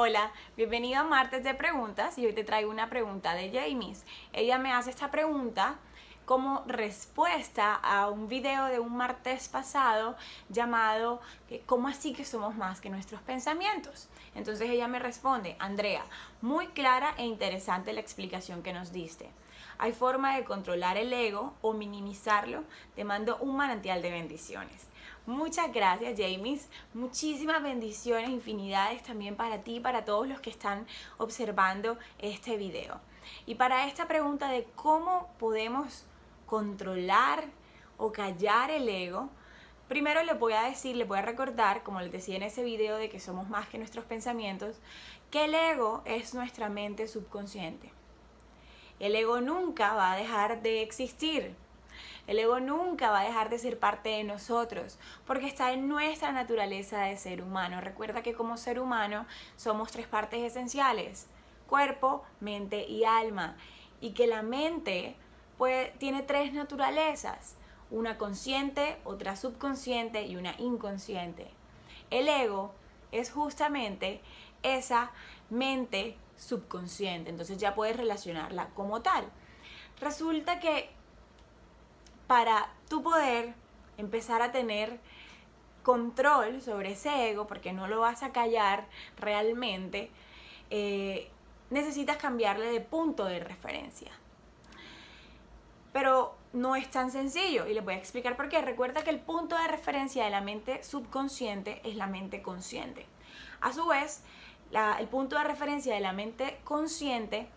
Hola, bienvenido a Martes de Preguntas y hoy te traigo una pregunta de Jamies. Ella me hace esta pregunta como respuesta a un video de un martes pasado llamado ¿Cómo así que somos más que nuestros pensamientos? Entonces ella me responde: Andrea, muy clara e interesante la explicación que nos diste. ¿Hay forma de controlar el ego o minimizarlo? Te mando un manantial de bendiciones. Muchas gracias, Jamies. Muchísimas bendiciones, infinidades también para ti y para todos los que están observando este video. Y para esta pregunta de cómo podemos controlar o callar el ego, primero les voy a recordar, como les decía en ese video de que somos más que nuestros pensamientos, que el ego es nuestra mente subconsciente. El ego nunca va a dejar de existir. El ego nunca va a dejar de ser parte de nosotros, porque está en nuestra naturaleza de ser humano. Recuerda que como ser humano somos tres partes esenciales: cuerpo, mente y alma. Y que la mente tiene tres naturalezas: una consciente, otra subconsciente y una inconsciente. El ego es justamente esa mente subconsciente, entonces ya puedes relacionarla como tal. Resulta que para tú poder empezar a tener control sobre ese ego, porque no lo vas a callar realmente, necesitas cambiarle de punto de referencia. Pero no es tan sencillo y les voy a explicar por qué. Recuerda que el punto de referencia de la mente subconsciente es la mente consciente. A su vez, el punto de referencia de la mente consciente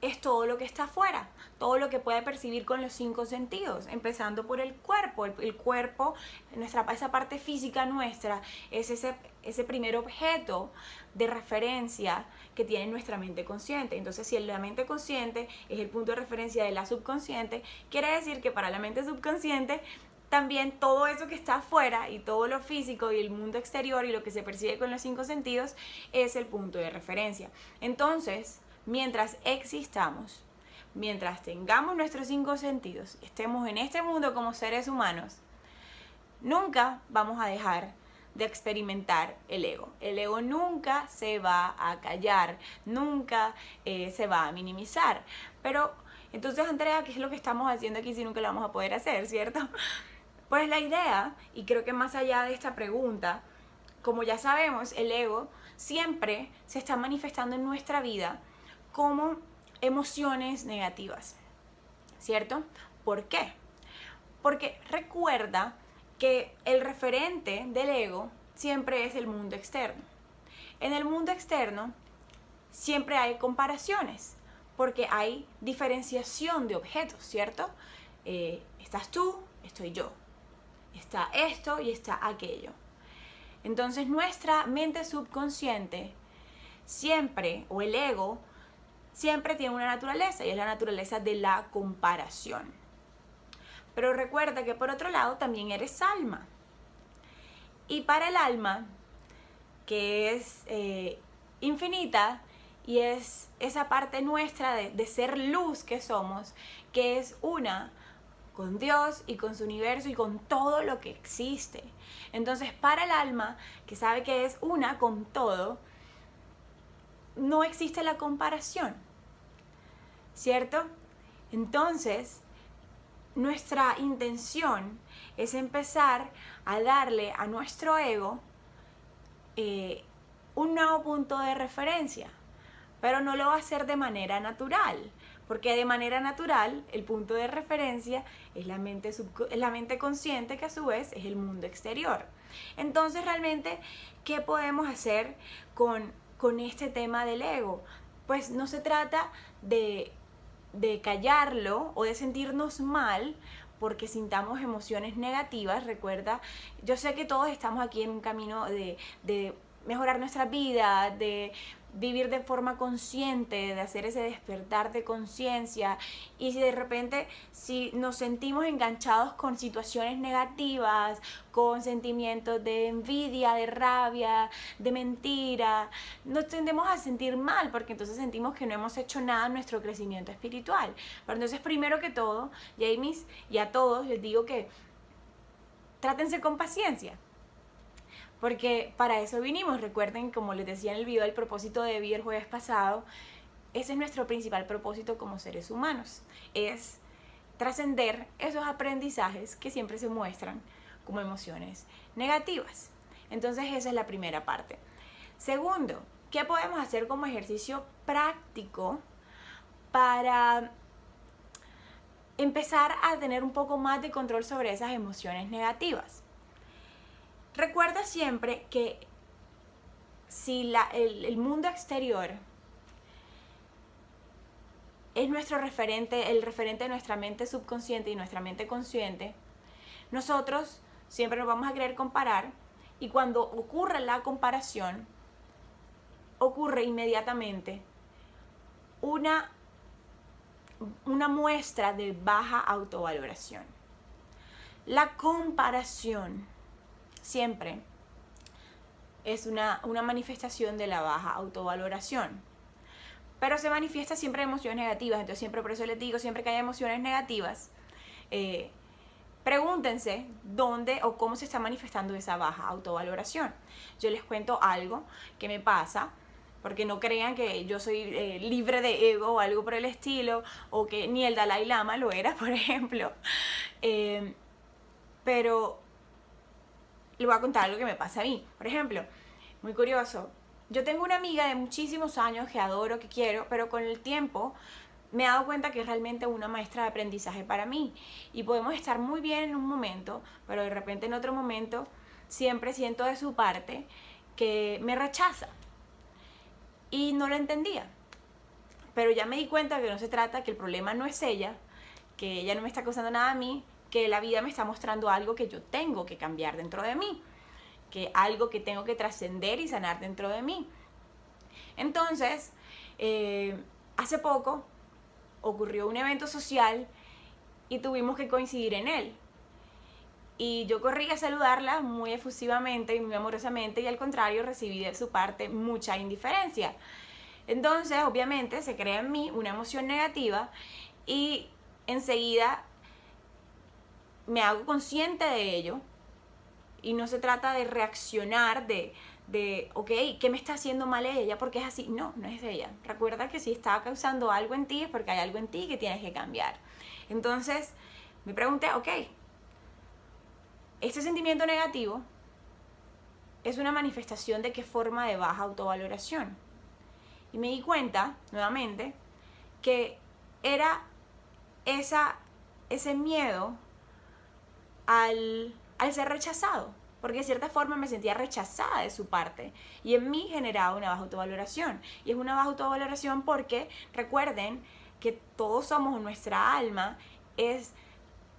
es todo lo que está afuera, todo lo que puede percibir con los cinco sentidos, empezando por el cuerpo. El cuerpo, esa parte física nuestra, es ese primer objeto de referencia que tiene nuestra mente consciente. Entonces, si la mente consciente es el punto de referencia de la subconsciente, quiere decir que para la mente subconsciente también todo eso que está afuera y todo lo físico y el mundo exterior y lo que se percibe con los cinco sentidos es el punto de referencia. Entonces, mientras existamos, mientras tengamos nuestros cinco sentidos, estemos en este mundo como seres humanos, nunca vamos a dejar de experimentar el ego. El ego nunca se va a callar, nunca se va a minimizar. Pero entonces, Andrea, ¿qué es lo que estamos haciendo aquí si nunca lo vamos a poder hacer, cierto? Pues la idea, y creo que más allá de esta pregunta, como ya sabemos, el ego siempre se está manifestando en nuestra vida como emociones negativas, ¿cierto? ¿Por qué? Porque recuerda que el referente del ego siempre es el mundo externo. En el mundo externo siempre hay comparaciones, porque hay diferenciación de objetos, ¿cierto? Estás tú, estoy yo. Está esto y está aquello. Entonces nuestra mente subconsciente siempre, o el ego, siempre tiene una naturaleza, y es la naturaleza de la comparación. Pero recuerda que por otro lado también eres alma. Y para el alma, que es infinita, y es esa parte nuestra de ser luz que somos, que es una con Dios y con su universo y con todo lo que existe. Entonces, para el alma, que sabe que es una con todo, no existe la comparación, ¿cierto? Entonces, nuestra intención es empezar a darle a nuestro ego un nuevo punto de referencia, pero no lo va a hacer de manera natural, porque de manera natural el punto de referencia es la mente consciente, que a su vez es el mundo exterior. Entonces, realmente, ¿qué podemos hacer con este tema del ego? Pues no se trata de callarlo o de sentirnos mal porque sintamos emociones negativas. Recuerda, yo sé que todos estamos aquí en un camino de mejorar nuestra vida, de vivir de forma consciente, de hacer ese despertar de conciencia. Y si de repente, si nos sentimos enganchados con situaciones negativas, con sentimientos de envidia, de rabia, de mentira, nos tendemos a sentir mal, porque entonces sentimos que no hemos hecho nada en nuestro crecimiento espiritual. Pero entonces, primero que todo, Jamies, y a todos les digo que trátense con paciencia, porque para eso vinimos. Recuerden, como les decía en el video, el propósito de vida el jueves pasado, ese es nuestro principal propósito como seres humanos, es trascender esos aprendizajes que siempre se muestran como emociones negativas. Entonces esa es la primera parte. Segundo, ¿qué podemos hacer como ejercicio práctico para empezar a tener un poco más de control sobre esas emociones negativas? Recuerda siempre que si el mundo exterior es nuestro referente, el referente de nuestra mente subconsciente y nuestra mente consciente, nosotros siempre nos vamos a querer comparar, y cuando ocurre la comparación, ocurre inmediatamente una muestra de baja autovaloración. La comparación siempre es una manifestación de la baja autovaloración, pero se manifiesta siempre en emociones negativas. Entonces siempre, por eso les digo, siempre que haya emociones negativas, pregúntense dónde o cómo se está manifestando esa baja autovaloración. Yo les cuento algo que me pasa, porque no crean que yo soy libre de ego o algo por el estilo, o que ni el Dalai Lama lo era, por ejemplo. Pero les voy a contar algo que me pasa a mí. Por ejemplo, muy curioso, yo tengo una amiga de muchísimos años que adoro, que quiero, pero con el tiempo me he dado cuenta que es realmente una maestra de aprendizaje para mí. Y podemos estar muy bien en un momento, pero de repente en otro momento siempre siento de su parte que me rechaza. Y no lo entendía. Pero ya me di cuenta que no se trata, que el problema no es ella, que ella no me está causando nada a mí, que la vida me está mostrando algo que yo tengo que cambiar dentro de mí, que algo que tengo que trascender y sanar dentro de mí. Entonces, hace poco ocurrió un evento social y tuvimos que coincidir en él. Y yo corrí a saludarla muy efusivamente y muy amorosamente, y al contrario recibí de su parte mucha indiferencia. Entonces, obviamente, se crea en mí una emoción negativa y enseguida me hago consciente de ello. Y no se trata de reaccionar ok, ¿qué me está haciendo mal ella? Porque es así. No, no es ella. Recuerda que si está causando algo en ti es porque hay algo en ti que tienes que cambiar. Entonces, me pregunté, ok, este sentimiento negativo es una manifestación de qué forma de baja autovaloración. Y me di cuenta, nuevamente, que era ese miedo al ser rechazado, porque de cierta forma me sentía rechazada de su parte y en mí generaba una baja autovaloración. Y es una baja autovaloración porque recuerden que todos somos, nuestra alma es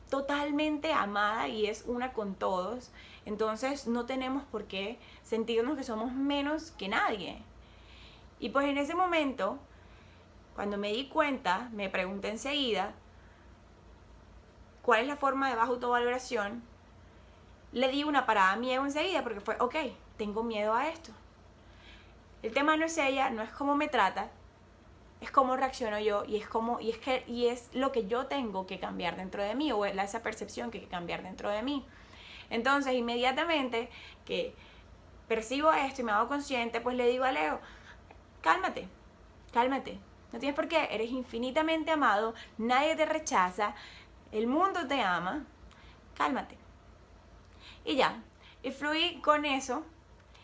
totalmente amada y es una con todos. Entonces no tenemos por qué sentirnos que somos menos que nadie. Y pues en ese momento, cuando me di cuenta, me pregunté enseguida cuál es la forma de baja autovaloración. Le di una parada a miedo enseguida, porque fue, ok, tengo miedo a esto. El tema no es ella, no es cómo me trata, es cómo reacciono yo, y es lo que yo tengo que cambiar dentro de mí, o esa percepción que hay que cambiar dentro de mí. Entonces, inmediatamente que percibo esto y me hago consciente, pues le digo a Leo, cálmate, cálmate, no tienes por qué, eres infinitamente amado, nadie te rechaza, el mundo te ama, cálmate. Y ya, y fluí con eso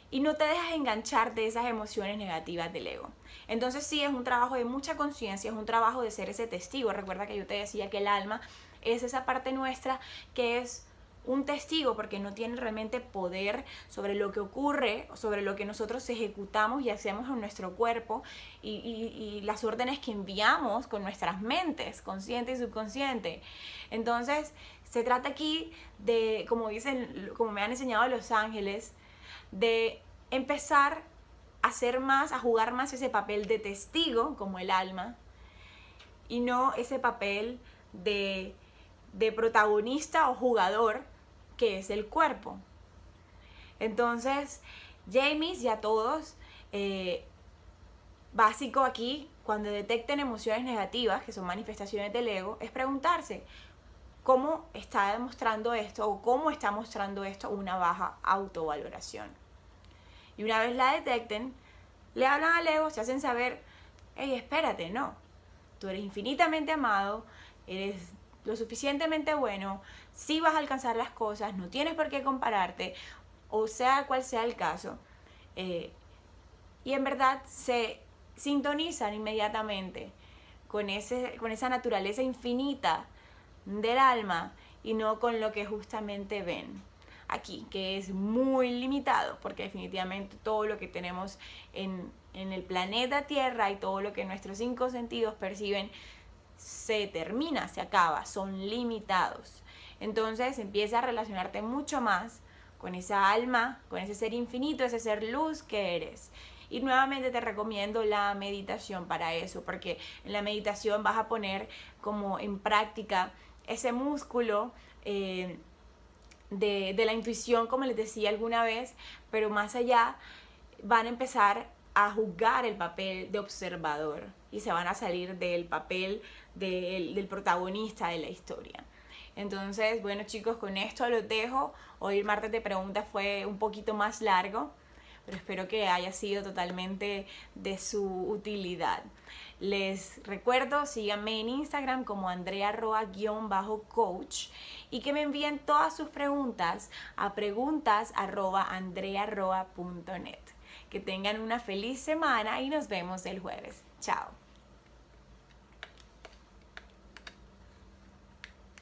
y no te dejas enganchar de esas emociones negativas del ego. Entonces sí, es un trabajo de mucha conciencia, es un trabajo de ser ese testigo. Recuerda que yo te decía que el alma es esa parte nuestra que es un testigo, porque no tiene realmente poder sobre lo que ocurre, sobre lo que nosotros ejecutamos y hacemos en nuestro cuerpo y las órdenes que enviamos con nuestras mentes, consciente y subconsciente. Entonces, se trata aquí de, como me han enseñado los ángeles, de empezar a jugar más ese papel de testigo, como el alma, y no ese papel de protagonista o jugador, que es el cuerpo. Entonces, Jamies y a todos, básico aquí, cuando detecten emociones negativas, que son manifestaciones del ego, es preguntarse, ¿cómo está demostrando esto o cómo está mostrando esto una baja autovaloración? Y una vez la detecten, le hablan al ego, se hacen saber, hey, espérate, no. Tú eres infinitamente amado, eres lo suficientemente bueno, sí vas a alcanzar las cosas, no tienes por qué compararte, o sea cual sea el caso. Y en verdad se sintonizan inmediatamente con esa naturaleza infinita del alma y no con lo que justamente ven aquí, que es muy limitado, porque definitivamente todo lo que tenemos en el planeta Tierra y todo lo que nuestros 5 sentidos perciben se termina, se acaba, son limitados. Entonces empieza a relacionarte mucho más con esa alma, con ese ser infinito, ese ser luz que eres. Y nuevamente te recomiendo la meditación para eso, porque en la meditación vas a poner como en práctica ese músculo de la intuición, como les decía alguna vez, pero más allá van a empezar a jugar el papel de observador y se van a salir del papel del protagonista de la historia. Entonces, bueno chicos, con esto los dejo. Hoy el martes de preguntas fue un poquito más largo, pero espero que haya sido totalmente de su utilidad. Les recuerdo, síganme en Instagram como andrearoa_coach y que me envíen todas sus preguntas a preguntas@andrearoa.net. Que tengan una feliz semana y nos vemos el jueves. Chao.